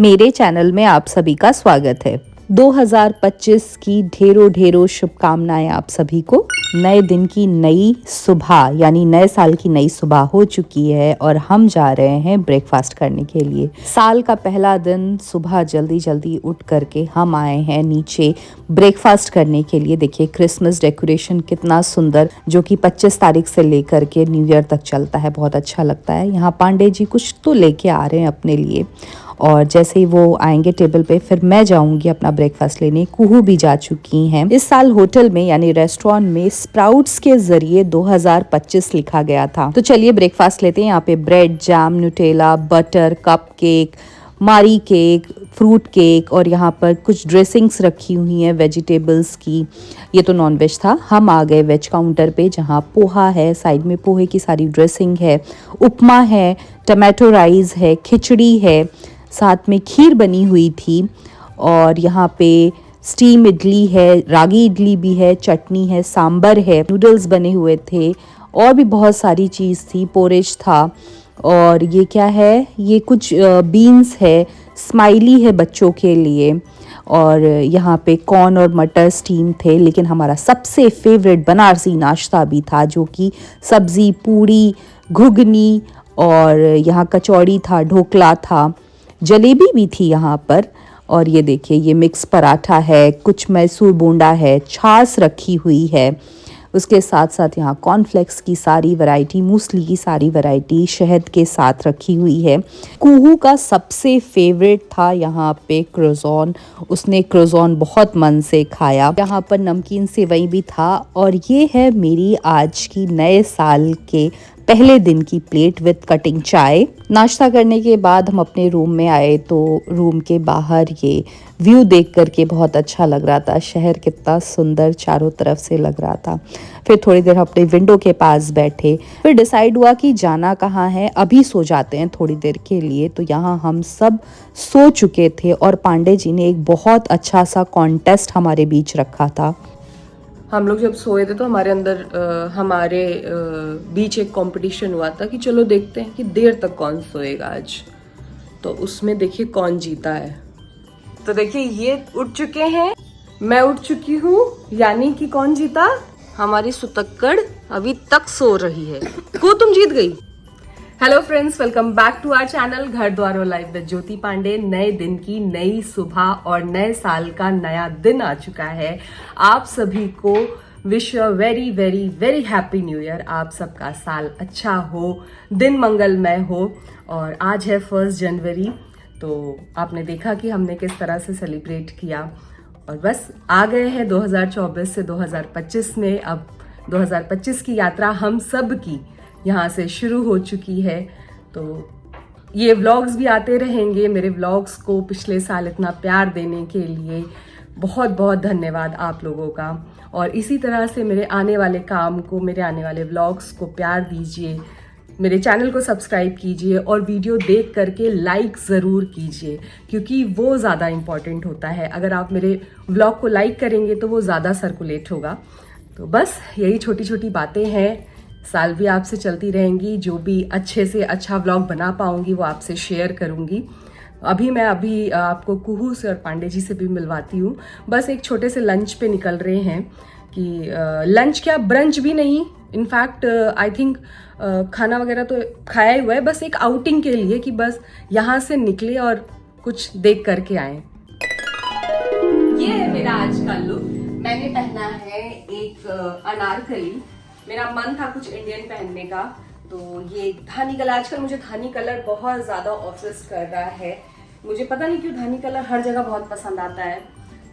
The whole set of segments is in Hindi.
मेरे चैनल में आप सभी का स्वागत है। 2025 की ढेरों शुभकामनाएं आप सभी को। नए दिन की नई सुबह यानी नए साल की नई सुबह हो चुकी है और हम जा रहे हैं ब्रेकफास्ट करने के लिए। साल का पहला दिन सुबह जल्दी उठ करके हम आए हैं नीचे ब्रेकफास्ट करने के लिए। देखिए क्रिसमस डेकोरेशन कितना सुंदर, जो कि 25 तारीख से लेकर के न्यू ईयर तक चलता है। बहुत अच्छा लगता है। यहाँ पांडे जी कुछ तो लेके आ रहे हैं अपने लिए और जैसे ही वो आएंगे टेबल पे फिर मैं जाऊंगी अपना ब्रेकफास्ट लेने। कुहू भी जा चुकी हैं। इस साल होटल में यानी रेस्टोरेंट में स्प्राउट्स के जरिए 2025 लिखा गया था। तो चलिए ब्रेकफास्ट लेते हैं। यहाँ पे bread, jam, Nutella, butter, cup cake, मारी केक, फ्रूट केक और यहाँ पर कुछ ड्रेसिंग्स रखी हुई हैं वेजिटेबल्स की। ये तो नॉन वेज था। हम आ गए वेज काउंटर पे जहाँ पोहा है, साइड में पोहे की सारी ड्रेसिंग है, उपमा है, टमाटो राइस है, खिचड़ी है, साथ में खीर बनी हुई थी और यहाँ पे स्टीम इडली है, रागी इडली भी है, चटनी है, सांबर है, नूडल्स बने हुए थे और भी बहुत सारी चीज़ थी। पोरेज था और ये क्या है, ये कुछ बीन्स है, स्माइली है बच्चों के लिए और यहाँ पे कॉर्न और मटर स्टीम थे। लेकिन हमारा सबसे फेवरेट बनारसी नाश्ता भी था, जो कि सब्ज़ी, पूड़ी, घुगनी और यहाँ कचौड़ी था, ढोकला था, जलेबी भी थी यहाँ पर। और ये देखिए ये मिक्स पराठा है, कुछ मैसूर बोंडा है, छाछ रखी हुई है। उसके साथ साथ यहाँ कॉर्नफ्लेक्स की सारी वैरायटी, मूसली की सारी वैरायटी शहद के साथ रखी हुई है। कुहू का सबसे फेवरेट था यहाँ पे क्रोज़ॉन। उसने क्रोज़ॉन बहुत मन से खाया। यहाँ पर नमकीन सेवई भी था। और ये है मेरी आज की नए साल के पहले दिन की प्लेट विद कटिंग चाय। नाश्ता करने के बाद हम अपने रूम में आए तो रूम के बाहर ये व्यू देख करके बहुत अच्छा लग रहा था। शहर कितना सुंदर चारों तरफ से लग रहा था। फिर थोड़ी देर अपने विंडो के पास बैठे, फिर डिसाइड हुआ कि जाना कहाँ है, अभी सो जाते हैं थोड़ी देर के लिए। तो यहाँ हम सब सो चुके थे और पांडे जी ने एक बहुत अच्छा सा कॉन्टेस्ट हमारे बीच रखा था। हम लोग जब सोए थे तो हमारे बीच एक कंपटीशन हुआ था कि चलो देखते हैं कि देर तक कौन सोएगा आज। तो उसमें देखिए कौन जीता है। तो देखिए ये उठ चुके हैं, मैं उठ चुकी हूँ, यानी कि कौन जीता? हमारी सुतक्कड़ अभी तक सो रही है। को तुम जीत गई। Hello friends, welcome back to our channel Ghar Dwar live with ज्योति पांडे। नए दिन की नई सुबह और नए साल का नया दिन आ चुका है। आप सभी को wish a very very very happy new year. आप सबका साल अच्छा हो, दिन मंगलमय हो। और आज है 1 जनवरी। तो आपने देखा कि हमने किस तरह से सेलिब्रेट किया और बस आ गए हैं 2024 से 2025 में। अब 2025 की यात्रा हम सब की यहाँ से शुरू हो चुकी है। तो ये व्लॉग्स भी आते रहेंगे। मेरे व्लॉग्स को पिछले साल इतना प्यार देने के लिए बहुत बहुत धन्यवाद आप लोगों का। और इसी तरह से मेरे आने वाले काम को, मेरे आने वाले व्लॉग्स को प्यार दीजिए। मेरे चैनल को सब्सक्राइब कीजिए और वीडियो देख करके लाइक ज़रूर कीजिए, क्योंकि वो ज़्यादा इम्पॉर्टेंट होता है। अगर आप मेरे व्लॉग को लाइक करेंगे तो वो ज़्यादा सर्कुलेट होगा। तो बस यही छोटी छोटी बातें हैं। साल भी आपसे चलती रहेंगी। जो भी अच्छे से अच्छा व्लॉग बना पाऊंगी वो आपसे शेयर करूंगी। अभी आपको कुहू से और पांडे जी से भी मिलवाती हूँ। बस एक छोटे से लंच पे निकल रहे हैं कि लंच क्या, ब्रंच भी नहीं, इनफैक्ट आई थिंक खाना वगैरह तो खाया ही हुआ है। बस एक आउटिंग के लिए कि बस यहाँ से निकले और कुछ देख करके आए। ये है मेरा आज का लुक। मैंने पहना है एक अनारकली। मेरा मन था कुछ इंडियन पहनने का, तो ये धानी कलर, आजकल मुझे धानी कलर बहुत ज्यादा ऑब्सेस कर रहा है। मुझे पता नहीं क्यों धानी कलर हर जगह बहुत पसंद आता है।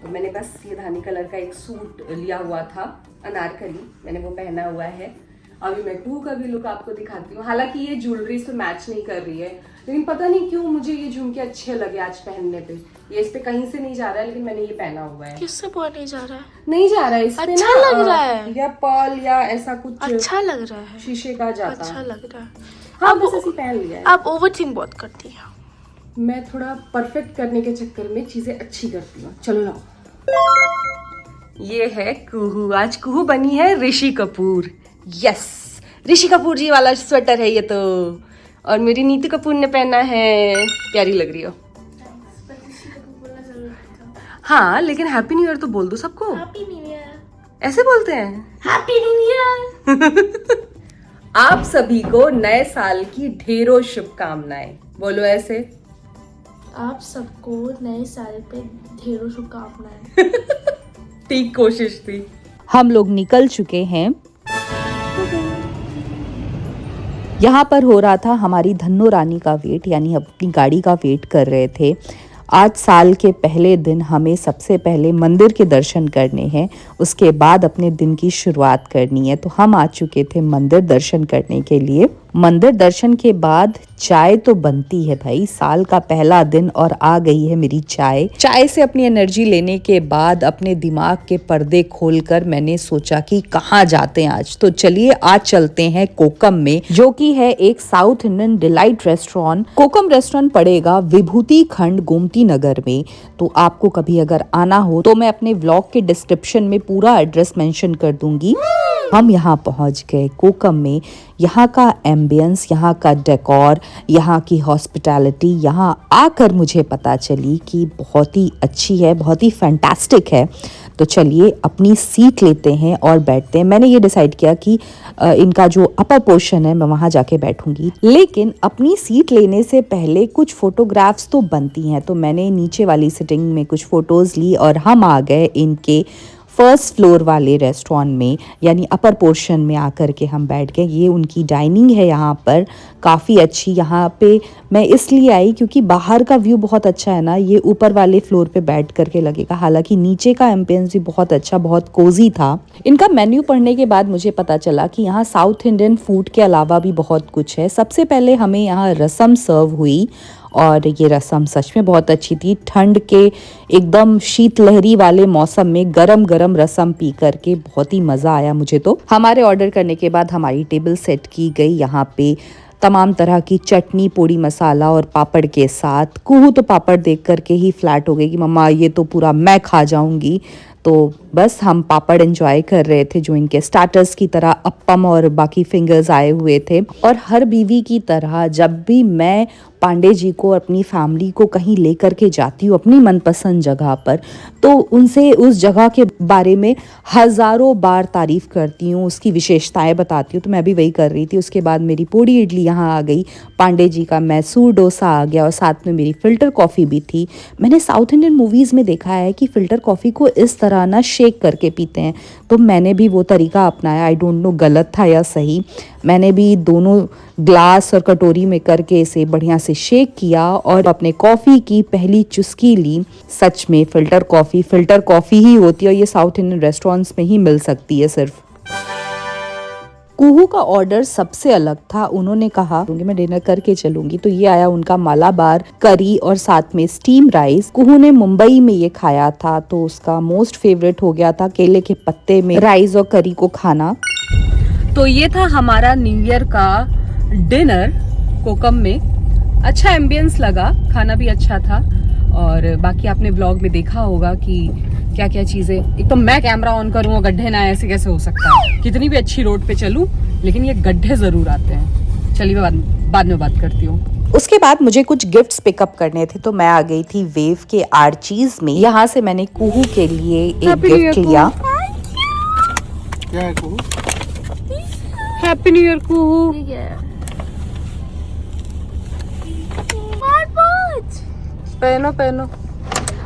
तो मैंने बस ये धानी कलर का एक सूट लिया हुआ था, अनारकली, मैंने वो पहना हुआ है। अभी मैं कुहू का भी लुक आपको दिखाती हूँ। हालांकि ये ज्वेलरी से मैच नहीं कर रही है, लेकिन पता नहीं क्यों मुझे ये झुमके अच्छे लगे आज पहनने पे। ये इस पे कहीं से नहीं जा रहा है, लेकिन मैंने ये पहना हुआ है। किससे बोल नहीं जा रहा है? नहीं जा रहा है इस पे, अच्छा लग रहा है, या पर्ल या ऐसा कुछ अच्छा लग रहा है, शीशे का जाता, अच्छा लग रहा है। हाँ, बस ऐसे पहन लिया है। आप ओवरथिंक बहुत करती हैं। मैं थोड़ा परफेक्ट करने के चक्कर में चीजें अच्छी करती हूँ। चलो लाओ। ये है कुहू। आज कुहू बनी है ऋषि कपूर। यस, ऋषि कपूर जी वाला स्वेटर है ये तो। और मेरी नीतू कपूर ने पहना है। प्यारी लग रही हो। हाँ लेकिन हैप्पी न्यू ईयर तो बोल दो सबको। Happy new year. ऐसे बोलते हैं। Happy new year. आप सभी को नए साल की ढेरों शुभकामनाएं। बोलो ऐसे। आप सबको नए साल पे ढेरों शुभकामनाएं। ठीक कोशिश थी। हम लोग निकल चुके हैं। यहाँ पर हो रहा था हमारी धन्नो रानी का वेट, यानी अपनी गाड़ी का वेट कर रहे थे। आज साल के पहले दिन हमें सबसे पहले मंदिर के दर्शन करने हैं, उसके बाद अपने दिन की शुरुआत करनी है। तो हम आ चुके थे मंदिर दर्शन करने के लिए। मंदिर दर्शन के बाद चाय तो बनती है भाई, साल का पहला दिन और आ गई है मेरी चाय। चाय से अपनी एनर्जी लेने के बाद अपने दिमाग के पर्दे खोलकर मैंने सोचा कि कहाँ जाते हैं आज। तो चलिए आज चलते हैं कोकम में, जो कि है एक साउथ इंडियन डिलाइट रेस्टोरेंट। कोकम रेस्टोरेंट पड़ेगा विभूति खंड गोमती नगर में। तो आपको कभी अगर आना हो तो मैं अपने व्लॉग के डिस्क्रिप्शन में पूरा एड्रेस मेंशन कर दूंगी। हम यहाँ पहुँच गए कोकम में। यहाँ का एम्बियंस, यहाँ का डेकोर, यहाँ की हॉस्पिटैलिटी, यहाँ आकर मुझे पता चली कि बहुत ही अच्छी है, बहुत ही फैंटास्टिक है। तो चलिए अपनी सीट लेते हैं और बैठते हैं। मैंने ये डिसाइड किया कि इनका जो अपर पोर्शन है मैं वहाँ जाके बैठूंगी, लेकिन अपनी सीट लेने से पहले कुछ फोटोग्राफ्स तो बनती हैं। तो मैंने नीचे वाली सिटिंग में कुछ फ़ोटोज़ ली और हम आ गए इनके फर्स्ट फ्लोर वाले रेस्टोरेंट में, यानी अपर पोर्शन में आकर के हम बैठ गए। ये उनकी डाइनिंग है यहाँ पर, काफ़ी अच्छी। यहाँ पे मैं इसलिए आई क्योंकि बाहर का व्यू बहुत अच्छा है ना, ये ऊपर वाले फ्लोर पे बैठ करके लगेगा। हालांकि नीचे का एम्बियंस भी बहुत अच्छा, बहुत कोजी था। इनका मेन्यू पढ़ने के बाद मुझे पता चला कि यहाँ साउथ इंडियन फूड के अलावा भी बहुत कुछ है। सबसे पहले हमें यहाँ रसम सर्व हुई और ये रसम सच में बहुत अच्छी थी। ठंड के एकदम शीतलहरी वाले मौसम में गरम गरम रसम पी करके बहुत ही मज़ा आया मुझे। तो हमारे ऑर्डर करने के बाद हमारी टेबल सेट की गई। यहाँ पे तमाम तरह की चटनी, पोड़ी, मसाला और पापड़ के साथ। कुहू तो पापड़ देख करके ही फ्लैट हो गई कि मम्मा ये तो पूरा मैं खा जाऊंगी। तो बस हम पापड़ एंजॉय कर रहे थे, जो इनके स्टार्टर्स की तरह अप्पम और बाकी फिंगर्स आए हुए थे। और हर बीवी की तरह जब भी मैं पांडे जी को, अपनी फैमिली को कहीं लेकर के जाती हूँ अपनी मनपसंद जगह पर, तो उनसे उस जगह के बारे में हज़ारों बार तारीफ़ करती हूँ, उसकी विशेषताएं बताती हूँ। तो मैं भी वही कर रही थी। उसके बाद मेरी पूड़ी इडली यहाँ आ गई, पांडे जी का मैसूर डोसा आ गया और साथ में मेरी फ़िल्टर कॉफ़ी भी थी। मैंने साउथ इंडियन मूवीज़ में देखा है कि फ़िल्टर कॉफ़ी को इस तरह ना शेक करके पीते हैं, तो मैंने भी वो तरीका अपनाया। आई डोंट नो गलत था या सही। मैंने भी दोनों ग्लास और कटोरी में करके इसे बढ़िया से शेक किया और अपने कॉफ़ी की पहली चुस्की ली। सच में फ़िल्टर कॉफ़ी ही होती है और ये साउथ इंडियन रेस्टोरेंट्स में ही मिल सकती है सिर्फ। कुहू का ऑर्डर सबसे अलग था। उन्होंने कहा कि मैं डिनर करके चलूंगी, तो ये आया उनका मालाबार करी और साथ में स्टीम राइस। कुहू ने मुंबई में ये खाया था तो उसका मोस्ट फेवरेट हो गया था केले के पत्ते में राइस और करी को खाना। तो ये था हमारा न्यू ईयर का डिनर कोकम में। अच्छा एम्बियंस लगा, खाना भी अच्छा था। और बाकी आपने व्लॉग में देखा होगा कि क्या क्या चीजें। एक तो मैं कैमरा ऑन करूँ और गड्ढे ना, ऐसे कैसे हो सकता है। कितनी भी अच्छी रोड पे चलूं लेकिन ये गड्ढे जरूर आते हैं। चलिए मैं बाद में बात करती हूँ। उसके बाद मुझे कुछ गिफ्ट्स पिकअप करने थे तो मैं आ गई थी वेव के आर्चीज में। यहाँ से मैंने कुहू के लिए एक गिफ्ट लिया। क्या है कुहू? हैप्पी न्यू ईयर कुहू। ठीक है। पहनो।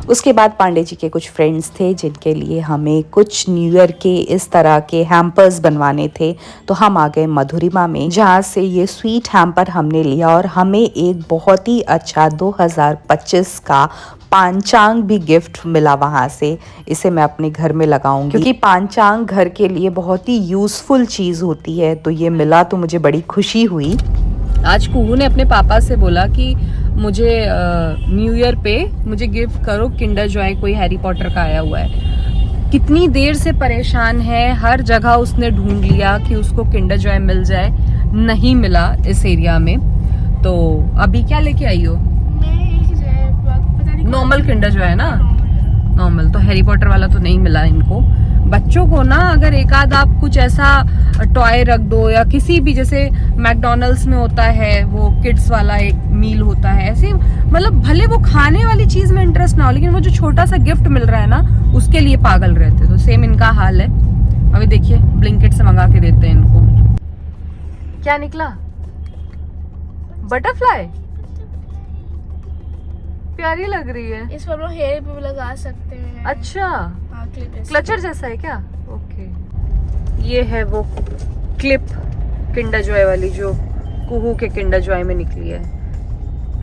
उसके बाद पांडे जी के कुछ फ्रेंड्स थे जिनके लिए हमें कुछ न्यू ईयर के इस तरह के हैम्पर्स बनवाने थे। तो हम आ गए मधुरिमा में, जहाँ से ये स्वीट हैम्पर हमने लिया और हमें एक बहुत ही अच्छा 2025 का पांचांग भी गिफ्ट मिला वहाँ से। इसे मैं अपने घर में लगाऊंगी क्योंकि पांचांग घर के लिए बहुत ही यूजफुल चीज़ होती है। तो ये मिला तो मुझे बड़ी खुशी हुई। आज कुहू ने अपने पापा से बोला कि मुझे न्यू ईयर पे मुझे गिफ्ट करो किंडर जॉय, कोई हैरी पॉटर का आया हुआ है। कितनी देर से परेशान है, हर जगह उसने ढूंढ लिया कि उसको किंडर जॉय मिल जाए, नहीं मिला इस एरिया में। तो अभी क्या लेके आई हो? नॉर्मल किंडर जॉय है ना, नॉर्मल। तो हैरी पॉटर वाला तो नहीं मिला इनको। बच्चों को ना अगर एक आध आप कुछ ऐसा टॉय रख दो, या किसी भी जैसे मैकडोनल्ड्स में होता है वो किड्स वाला एक मील होता है, ऐसे मतलब भले वो खाने वाली चीज में इंटरेस्ट ना हो, लेकिन वो जो छोटा सा गिफ्ट मिल रहा है ना उसके लिए पागल रहते। तो सेम इनका हाल है। अभी देखिए ब्लिंकिट से मंगा के देते हैं इनको। क्या निकला? बटरफ्लाई प्यारी लग रही है। इस पर हम लोग हेयर पे भी लगा सकते हैं। अच्छा, हाँ, क्लिप ऐसे। क्लचर जैसा है क्या? ओके। ये है वो क्लिप किंडर जॉय वाली जो कुहू के किंडर जॉय में निकली है।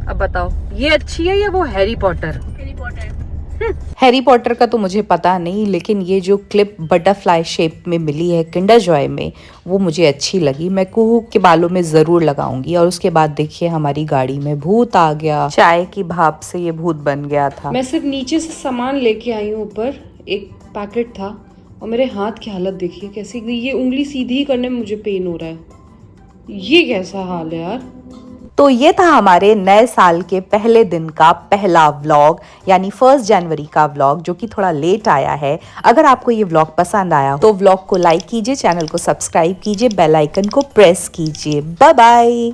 अब बताओ ये अच्छी है या वो Harry Potter? Harry Potter. Harry Potter का तो मुझे पता नहीं, लेकिन ये जो क्लिप बटरफ्लाई शेप में मिली है किंडर जॉय में वो मुझे अच्छी लगी। मैं कुहू के बालों में ज़रूर लगाऊंगी। और उसके बाद देखिए हमारी गाड़ी में भूत आ गया। चाय की भाप से ये भूत बन गया था। मैं सिर्फ नीचे से सामान लेके आई हूँ, ऊपर एक पैकेट था और मेरे हाथ की हालत देखिए कैसी, ये उंगली सीधी करने में मुझे पेन हो रहा है। ये कैसा हाल है यार। तो ये था हमारे नए साल के पहले दिन का पहला व्लॉग, यानी 1 जनवरी का व्लॉग, जो कि थोड़ा लेट आया है। अगर आपको ये व्लॉग पसंद आया तो व्लॉग को लाइक कीजिए, चैनल को सब्सक्राइब कीजिए, बेल आइकन को प्रेस कीजिए। Bye bye.